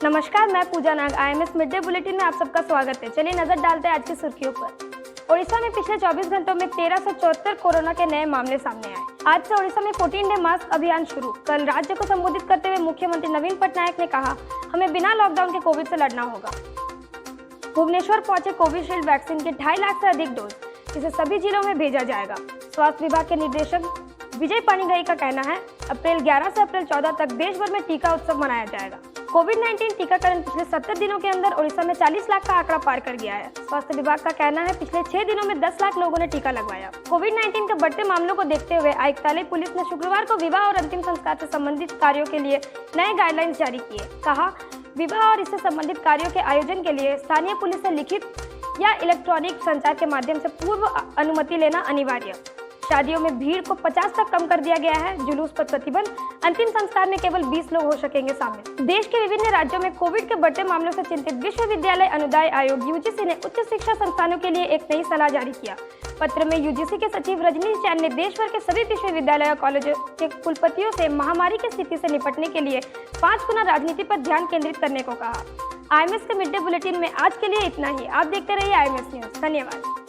नमस्कार, मैं पूजा नाग। IMS mid day bulletin में आप सबका स्वागत है। चलिए नजर डालते हैं आज की सुर्खियों पर। ओडिशा में पिछले 24 घंटों में 1374 कोरोना के नए मामले सामने आए। आज से ओडिशा में 14 डे मास्क अभियान शुरू। कल राज्य को संबोधित करते हुए मुख्यमंत्री नवीन पटनायक ने कहा, हमें बिना लॉकडाउन के कोविड से लड़ना होगा। भुवनेश्वर पहुंचे कोविशील्ड वैक्सीन के 2.5 लाख से अधिक डोज, इसे सभी जिलों में भेजा जाएगा। स्वास्थ्य विभाग के निदेशक विजय पानीग्राही का कहना है, अप्रैल 11 से अप्रैल 14 तक देश भर में टीका उत्सव मनाया जाएगा। कोविड-19 टीकाकरण पिछले 70 दिनों के अंदर ओडिशा में 40 लाख का आंकड़ा पार कर गया है। स्वास्थ्य विभाग का कहना है, पिछले 6 दिनों में 10 लाख लोगों ने टीका लगवाया। कोविड-19 के बढ़ते मामलों को देखते हुए आयुक्तालय पुलिस ने शुक्रवार को विवाह और अंतिम संस्कार से संबंधित कार्यों के लिए नए गाइडलाइंस जारी किए। कहा, विवाह और इससे संबंधित कार्यों के आयोजन के लिए स्थानीय पुलिस से लिखित या इलेक्ट्रॉनिक संचार के माध्यम से पूर्व अनुमति लेना अनिवार्य। शादियों में भीड़ को 50 तक कम कर दिया गया है। जुलूस पर प्रतिबंध। अंतिम संस्कार में केवल 20 लोग हो सकेंगे शामिल। देश के विभिन्न राज्यों में कोविड के बढ़ते मामलों से चिंतित विश्वविद्यालय अनुदान आयोग यूजीसी ने उच्च शिक्षा संस्थानों के लिए एक नई सलाह जारी किया। पत्र में यूजीसी के सचिव रजनीश जैन ने देश भर के सभी विश्वविद्यालय और कॉलेजों के कुलपतियों से महामारी की स्थिति से निपटने के लिए 5 गुना राजनीति पर ध्यान केंद्रित करने को कहा। आईएमएस के मिड डे बुलेटिन में आज के लिए इतना ही। आप देखते रहिए आईएमएस न्यूज। धन्यवाद।